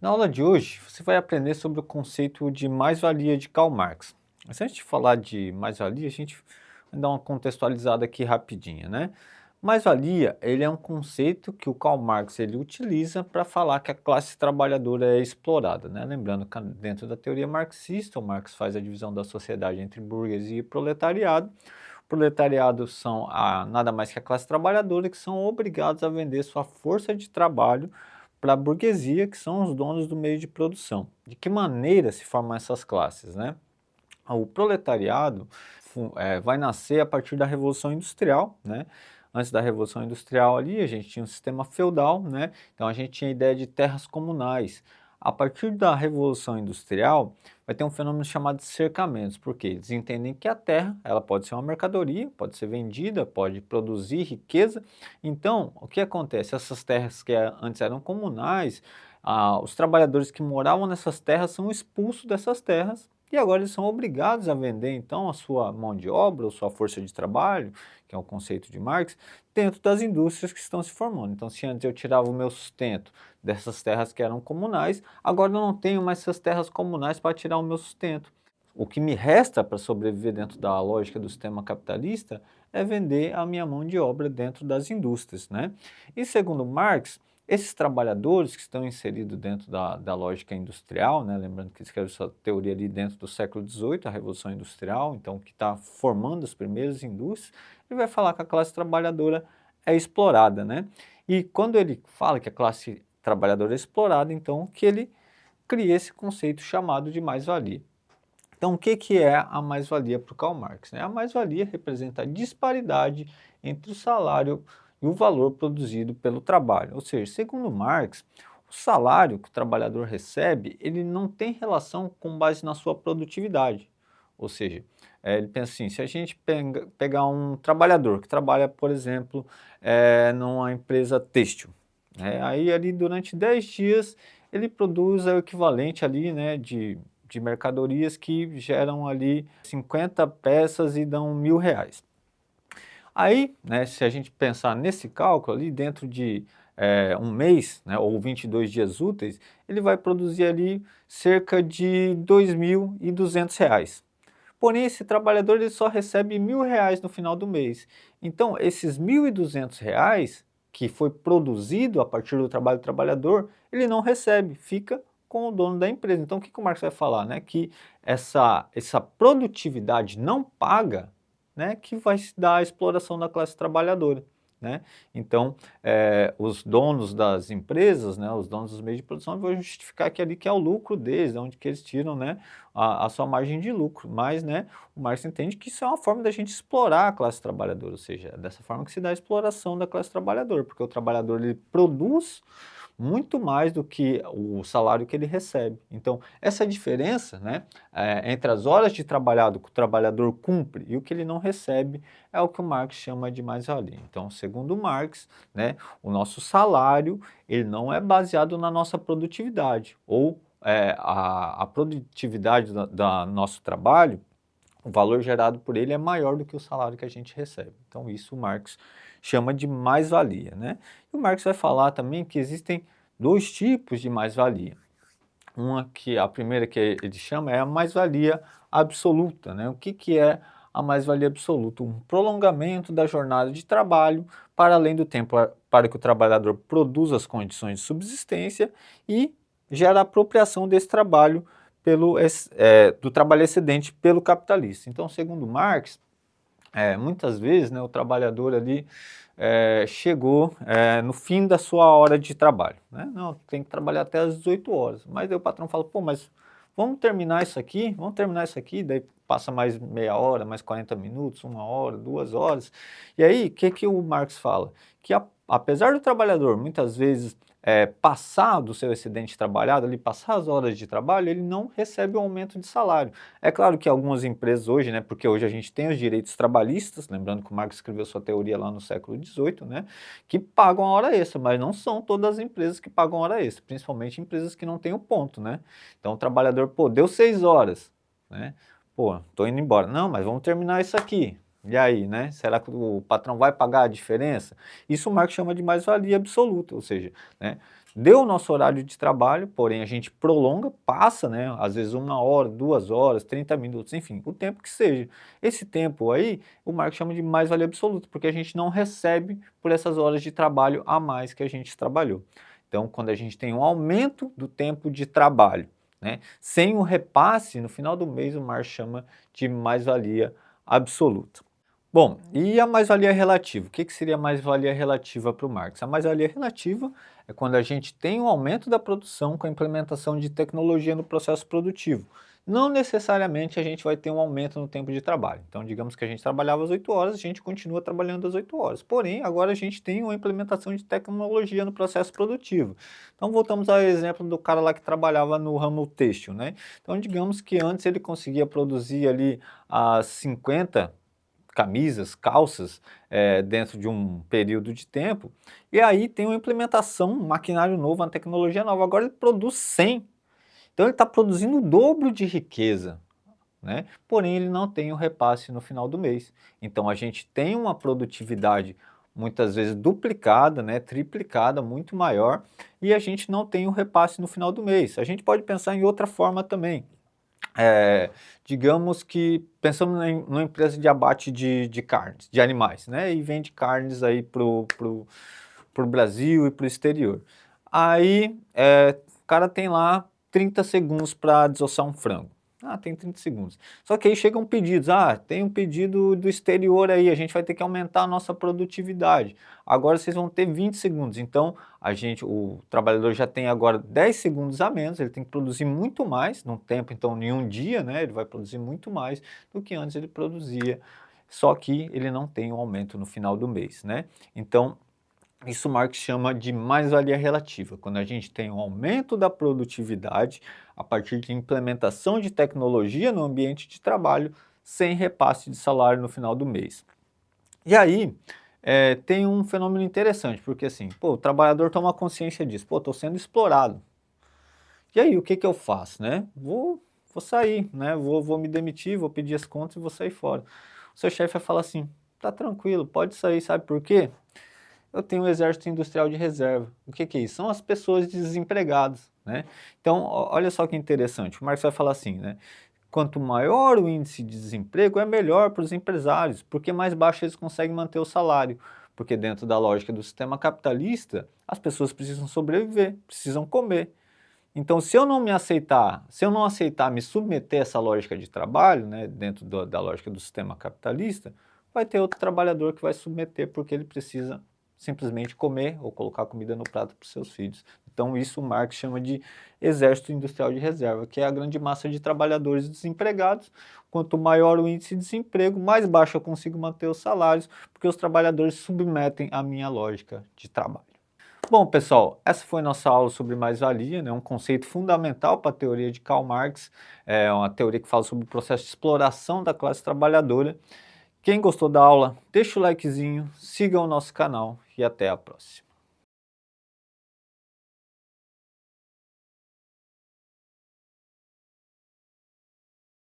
Na aula de hoje, você vai aprender sobre o conceito de mais-valia de Karl Marx. Mas antes de falar de mais-valia, a gente vai dar uma contextualizada aqui rapidinha, né? Mais-valia, ele é um conceito que o Karl Marx ele utiliza para falar que a classe trabalhadora é explorada, né? Lembrando que dentro da teoria marxista, o Marx faz a divisão da sociedade entre burguesia e proletariado. Proletariado são nada mais que a classe trabalhadora que são obrigados a vender sua força de trabalho para a burguesia, que são os donos do meio de produção. De que maneira se formam essas classes, né? O proletariado vai nascer a partir da Revolução Industrial, né? Antes da Revolução Industrial ali, a gente tinha um sistema feudal, né? Então a gente tinha a ideia de terras comunais. A partir da Revolução Industrial, vai ter um fenômeno chamado de cercamentos, porque eles entendem que a terra, ela pode ser uma mercadoria, pode ser vendida, pode produzir riqueza. Então, o que acontece? Essas terras que antes eram comunais, os trabalhadores que moravam nessas terras são expulsos dessas terras e agora eles são obrigados a vender então a sua mão de obra ou sua força de trabalho, que é o conceito de Marx, dentro das indústrias que estão se formando. Então, se antes eu tirava o meu sustento dessas terras que eram comunais, agora eu não tenho mais essas terras comunais para tirar o meu sustento. O que me resta para sobreviver dentro da lógica do sistema capitalista é vender a minha mão de obra dentro das indústrias, né? E segundo Marx, esses trabalhadores que estão inseridos dentro da lógica industrial, né, lembrando que ele escreve sua teoria ali dentro do século XVIII, a Revolução Industrial, então que está formando as primeiras indústrias, ele vai falar que a classe trabalhadora é explorada, né? E quando ele fala que a classe trabalhadora é explorada, então que ele cria esse conceito chamado de mais-valia. Então, o que é a mais-valia para o Karl Marx, né? A mais-valia representa a disparidade entre o salário e o valor produzido pelo trabalho. Ou seja, segundo Marx, o salário que o trabalhador recebe, ele não tem relação com base na sua produtividade. Ou seja, ele pensa assim, se a gente pegar um trabalhador que trabalha, por exemplo, numa empresa têxtil, né? Aí ali durante 10 dias ele produz o equivalente ali, né, de mercadorias que geram ali 50 peças e dão R$ 1.000. Aí, né, se a gente pensar nesse cálculo ali, dentro de um mês, né, ou 22 dias úteis, ele vai produzir ali cerca de R$ 2.200. Porém, esse trabalhador ele só recebe R$ 1.000 no final do mês. Então, esses R$ 1.200 que foi produzido a partir do trabalho do trabalhador, ele não recebe, fica com o dono da empresa. Então, o que o Marx vai falar? Né? Que essa produtividade não paga, né, que vai se dar a exploração da classe trabalhadora. Né? Então, os donos das empresas, né, os donos dos meios de produção, vão justificar que ali que é o lucro deles, de onde que eles tiram, né, a sua margem de lucro. Mas, né, o Marx entende que isso é uma forma da gente explorar a classe trabalhadora, ou seja, é dessa forma que se dá a exploração da classe trabalhadora, porque o trabalhador ele produz muito mais do que o salário que ele recebe. Então, essa diferença, né, entre as horas de trabalhado que o trabalhador cumpre e o que ele não recebe é o que o Marx chama de mais-valia. Então, segundo Marx, né, o nosso salário ele não é baseado na nossa produtividade ou a produtividade da nosso trabalho, o valor gerado por ele é maior do que o salário que a gente recebe. Então, isso o Marx chama de mais-valia, né? E o Marx vai falar também que existem dois tipos de mais-valia. A primeira que ele chama é a mais-valia absoluta, né? O que é a mais-valia absoluta? Um prolongamento da jornada de trabalho para além do tempo para que o trabalhador produza as condições de subsistência e gera a apropriação desse trabalho do trabalho excedente pelo capitalista. Então, segundo Marx, muitas vezes, né, o trabalhador ali chegou no fim da sua hora de trabalho, né? Não, tem que trabalhar até às 18 horas. Mas aí o patrão fala, pô, mas vamos terminar isso aqui, daí passa mais meia hora, mais 40 minutos, 1 hora, 2 horas. E aí, o que o Marx fala? Que apesar do trabalhador muitas vezes passar do seu excedente trabalhado, ali, passar as horas de trabalho, ele não recebe um aumento de salário. É claro que algumas empresas hoje, né, porque hoje a gente tem os direitos trabalhistas, lembrando que o Marx escreveu sua teoria lá no século XVIII, né, que pagam a hora extra, mas não são todas as empresas que pagam a hora extra, principalmente empresas que não têm o ponto, né. Então o trabalhador, pô, deu 6 horas, né, pô, tô indo embora. Não, mas vamos terminar isso aqui. E aí, né? Será que o patrão vai pagar a diferença? Isso o Marx chama de mais-valia absoluta, ou seja, né, deu o nosso horário de trabalho, porém a gente prolonga, passa, né, às vezes 1 hora, 2 horas, 30 minutos, enfim, o tempo que seja. Esse tempo aí, o marketing chama de mais-valia absoluta, porque a gente não recebe por essas horas de trabalho a mais que a gente trabalhou. Então, quando a gente tem um aumento do tempo de trabalho, né, sem o repasse, no final do mês o marketing chama de mais-valia absoluta. Bom, e a mais-valia relativa? O que seria a mais-valia relativa para o Marx? A mais-valia relativa é quando a gente tem um aumento da produção com a implementação de tecnologia no processo produtivo. Não necessariamente a gente vai ter um aumento no tempo de trabalho. Então, digamos que a gente trabalhava às 8 horas, a gente continua trabalhando às 8 horas. Porém, agora a gente tem uma implementação de tecnologia no processo produtivo. Então, voltamos ao exemplo do cara lá que trabalhava no ramo têxtil, né? Então, digamos que antes ele conseguia produzir ali as 50 camisas, calças, dentro de um período de tempo, e aí tem uma implementação, um maquinário novo, uma tecnologia nova, agora ele produz 100, então ele está produzindo o dobro de riqueza, né? Porém ele não tem o repasse no final do mês, então a gente tem uma produtividade muitas vezes duplicada, né, triplicada, muito maior, e a gente não tem o repasse no final do mês. A gente pode pensar em outra forma também. Digamos que pensamos numa empresa de abate de carnes, de animais, né? E vende carnes aí pro Brasil e pro exterior. Aí o cara tem lá 30 segundos para desossar um frango. Ah, tem 30 segundos. Só que aí chegam pedidos. Ah, tem um pedido do exterior aí, a gente vai ter que aumentar a nossa produtividade. Agora vocês vão ter 20 segundos. Então, o trabalhador já tem agora 10 segundos a menos, ele tem que produzir muito mais, num tempo, então, em um dia, né? Ele vai produzir muito mais do que antes ele produzia. Só que ele não tem um aumento no final do mês, né? Então, isso Marx chama de mais-valia relativa, quando a gente tem um aumento da produtividade a partir de implementação de tecnologia no ambiente de trabalho sem repasse de salário no final do mês. E aí, tem um fenômeno interessante, porque assim, pô, o trabalhador toma consciência disso, pô, estou sendo explorado. E aí, o que eu faço, né? Vou sair, né? Vou me demitir, vou pedir as contas e vou sair fora. O seu chefe vai falar assim, tá tranquilo, pode sair, sabe por quê? Eu tenho um exército industrial de reserva. O que é isso? São as pessoas desempregadas, né? Então, olha só que interessante, o Marx vai falar assim, né? Quanto maior o índice de desemprego, é melhor para os empresários, porque mais baixo eles conseguem manter o salário. Porque dentro da lógica do sistema capitalista, as pessoas precisam sobreviver, precisam comer. Então, se eu não me aceitar, se eu não aceitar me submeter a essa lógica de trabalho, né, dentro da lógica do sistema capitalista, vai ter outro trabalhador que vai submeter porque ele precisa simplesmente comer ou colocar comida no prato para os seus filhos. Então, isso o Marx chama de exército industrial de reserva, que é a grande massa de trabalhadores desempregados. Quanto maior o índice de desemprego, mais baixo eu consigo manter os salários, porque os trabalhadores submetem à minha lógica de trabalho. Bom, pessoal, essa foi nossa aula sobre mais-valia, né? Um conceito fundamental para a teoria de Karl Marx, é uma teoria que fala sobre o processo de exploração da classe trabalhadora. Quem gostou da aula, deixa o likezinho, siga o nosso canal e até a próxima.